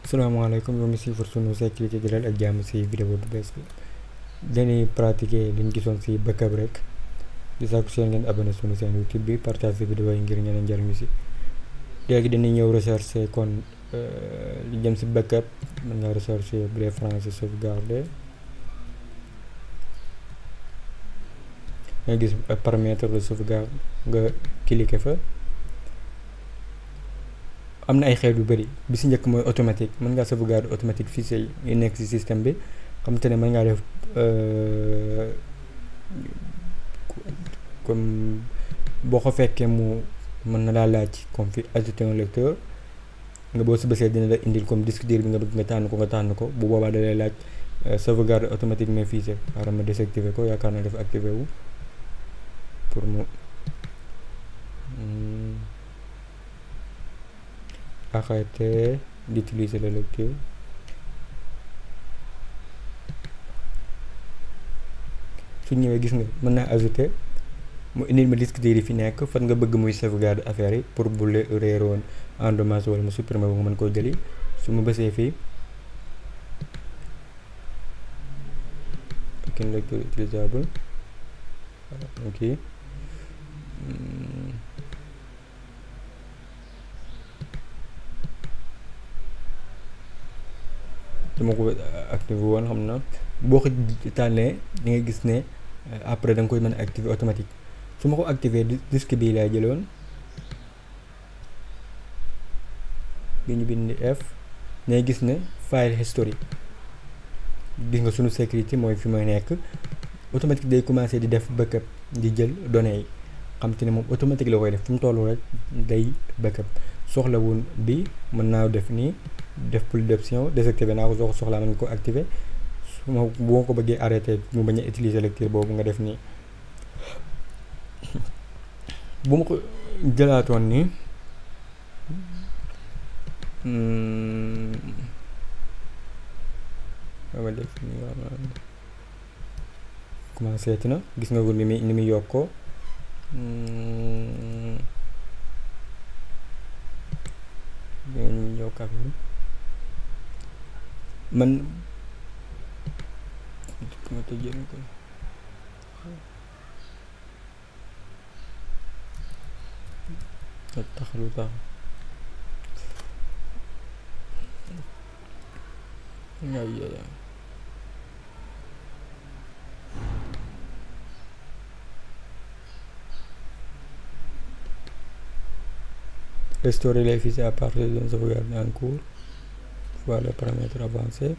salaamaaleykum ñoo ngi suivre sunu sécurité di leen ak jàmm si vidéo bu bees bi dañuy pratiquer liñ gisoon si backup rek di sàkku seen ngeen abonné sunu seen YouTube bi partage vidéo yi ngir ñeneen njariñu si léegi dañuy ñëw rechercher kon li jëm si backup mën nga rechercher bu dee français sauvegarder nga gis paramètre de sauvegarde nga cliquer fa. am na ay xeet yu bëri bi si njëkk mooy automatique mën ngaa sauvegarde automatique fichier yi nekk si système bi xam te ne mën ngaa def comme boo ko fekkee mu mën na laa laaj comme fi ajouter un lecteur nga boo si bësee dina la indil comme disque dur bi nga bëgg nga tànn ko bu boobaa da lay laaj sauvegarde automatique mes fichiers xaaral ma désactiver ko yaakaar na dafa activé wu pour mu arrêter d'utiliser le lecteur. su ñëwee gis nga mën naa ajouter mu indil ma disque dur yi fi nekk fan nga bëgg muy sauvegarde affaire yi pour bu réeroon endommage wala mu supprimer bu nga mën koo jëli su ma bësee fii aucun lecteur utilisable ok dama ko activé woon xam na boo ko tànnee di nga gis ne après da nga koy mën a activer automatique su ma ko activé disque bii laay jëloon bi ñu bind F ngay gis ne file history gis nga sunu sécurité mooy fi may nekk automatique day commencer di def backup di jël données yi xam te ne moom automatique la koy def fu mu toll rek day backup soxla woon bi mën naa def nii def plus d'option désactiver naa ko soo ko soxlaa mën nga ko activer su ma boo ko bëggee arrêter mu bañ a utiliser lecteur boobu nga def nii bu ma ko jëlaatoon nii dama def nii commencé na gis nga ko ni muy yokkoo dañuy yokk affaire man ma tëjee ko tax lu tax restaurer les fichiers à partir d'une sauvegarde en cours. Voilà les paramètres avancés.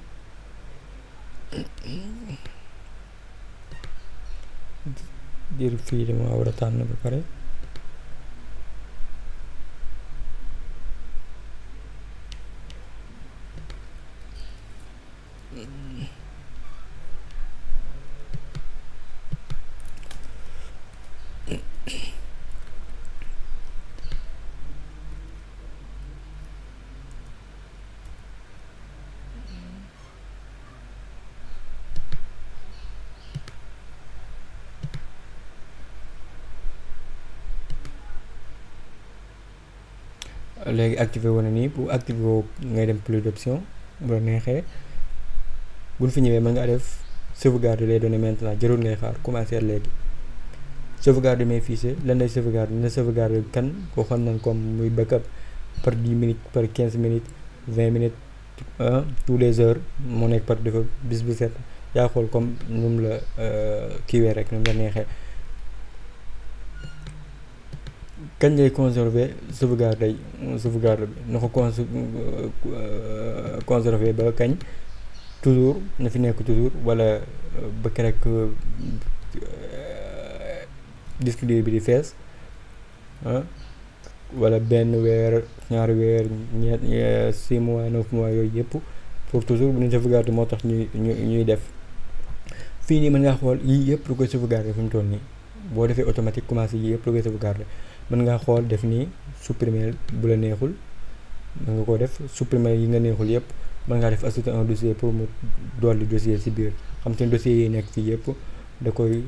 Dire fii dama war a tànn ba pare. léegi activé wu na nii bu activé woo ngay dem plus d'option bu la neexee buñ fi ñëwee mën nga def sauvegarde les données maintenant jarul ngay xaar commencer léegi sauvegarde mes fichiers lan lay sauvegarde dina sauvegarde kan ko xam nañ comme muy backup par 10 minutes par 15 minutes 20 minutes tous les heures moo nekk par défaut bis bu set yaa xool comme nu mu la kiiwee rek nu mu la neexee kañ lay conserver sauvegarde bi na ko conserver ba kañ toujours na fi nekk toujours wala ba keroog disque dur bi di fees wala benn weer ñaari weer ñeent 6 mois 9 mois yooyu yëpp pour toujours bu ñu sauvegarde moo tax ñuy def fii nii mën ngaa xool yii yëpp lu koy sauvegarde fi mu toll nii boo defee automatique commencé yii yëpp lu koy sauvegarde mën ngaa xool def nii supprimer bu la neexul mën nga ko def supprimer yi nga neexul yëpp mën ngaa def ajouter un dossier pour mu dolli dossier ci biir xam te ne dossier yi nekk fii yëpp da koy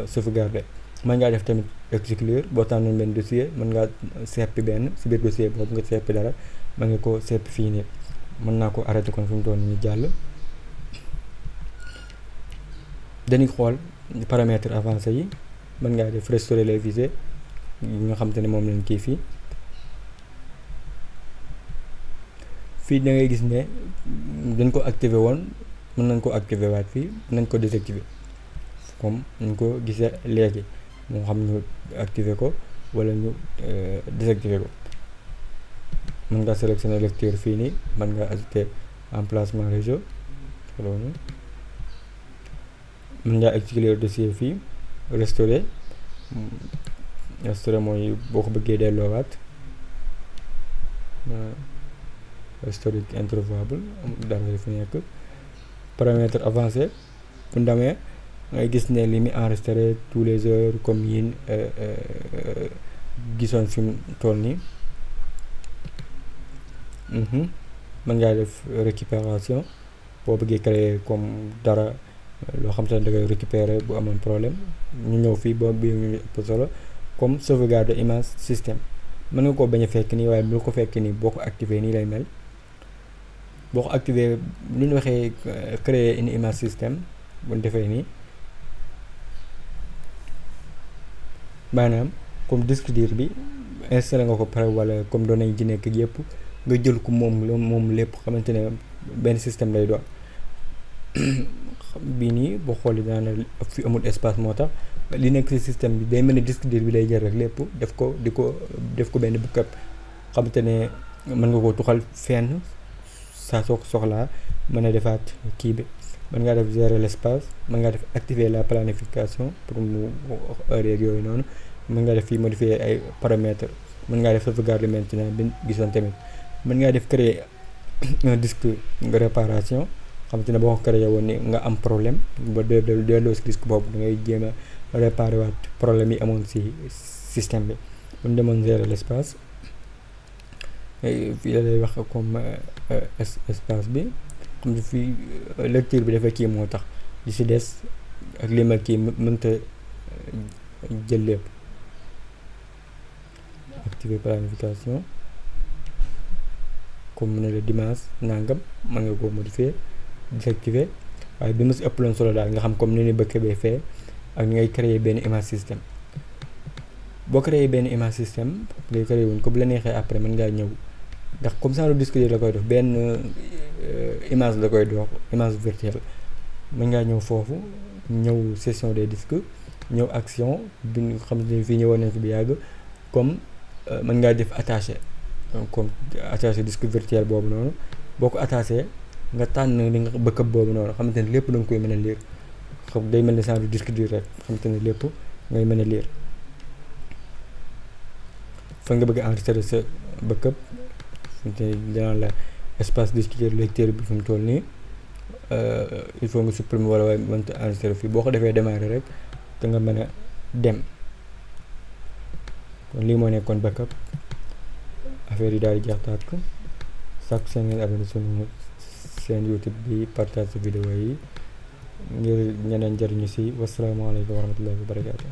sauvegarder mën ngaa def tamit exclure boo tànnoon benn dossier mën ngaa seppi benn ci biir dossier boobu nga seppi dara mën nga ko seppi fii nii mën naa ko arrêté kon fi mu toll nii jàll. dañuy xool paramètres avancés yi mën ngaa def restaurer les visées yi nga xam te ne moom lañ kii fii da ngay gis ne dañ ko activer woon mën nañ ko activer waat fii nañ ko désactiver comme ñu ko gisee léegi moo xam ñu activer ko wala ñu désactiver ko. mën nga sélectionner lecture fii nii mën nga ajouter emplacement réseau loolu mën ngaa exécuter dossier fii restaurer mooy boo ko bëggee delloowaat historique introuvable dara fi nekk. paramètre avancé bu ndamee ngay gis ne li muy enregistré tous les heures comme yin gisoon fi mu toll nii. mën ngaa def récupération boo bëggee créer comme dara loo xam te ne da ngay récupérer bu amoon problème ñu ñëw fii ba bii ñu ëpp solo comme sauvegarde image système mën nga koo bañ a fekk nii waaye bu ko fekk nii boo ko activé nii lay mel. boo ko activé lu ñu waxee créer une image système bu ñu defee nii maanaam comme disque dur bi installé nga ko pare wala comme données yi ci nekk yëpp nga jël ko moom lépp xamante ne benn système lay doon. bii nii boo xoolee daana fi amul espace moo tax li nekk ci système bi day mel ni disque dur bi lay jël rek lépp def ko benn backup xamante ne mën nga ko tuxal fenn saa soo ko soxlaa mën a defaat kii bi mën ngaa def gérer l'espace mën ngaa def activer la planification pour mu heure yeeg yooyu noonu mën ngaa def fii modifier ay paramètres mën ngaa def sauvegarde maintenant bi gisoon tamit mën ngaa def créer un disque réparation xamante ne boo ko créé woon ni nga am problème ba delloo si disque boobu da ngay jéem a réparer waat problème yi amoon si système bi bu ñu demoon gérer l'espace fii la lay wax comme espace bi comme fii lecture bi dafa kii moo tax li si des ak li ma kii mënta jël lépp. activer planification comme mu ne la dimanche nangam mën nga koo modifier désactiver waaye bi mu si ëpp loon solo daal nga xam comme ni ni bëkk bee fee ak ni ngay créer benn image système. boo créer benn image système ngay créer wuñ ko bu la neexee après mën ngaa ñëw ndax comme ça le disque dur la koy def benn image la koy dox image virtuelle mën ngaa ñëw foofu ñëw session des disques ñëw action bi nga xam ne fii ñëwoon nañ fi bu yàgg comme mën ngaa def attaché comme attaché disque virtuel boobu noonu boo ko attaché nga tànn li nga backup boobu noonu xamante ne lépp da nga koy mën a lire xam day mel ni genre disque dur rek xamante ne lépp ngay mën a lire. fa nga bëgg a enregistrer sa backup te dinaa la espace disque dur lecteur bi fi mu toll nii il faut nga supprimer wala waaye mënta enregistrer fii boo ko defee démarrer rek te nga mën a dem. kon lii moo nekkoon backup affaire yi daal di jeex tàkk chaque semaine ngeen abonné sunu seen YouTube bi partage vidéo yi ngir ñeneen njëriñu si wasalaamaaleykum wa rahmatullahi wa barakaatu.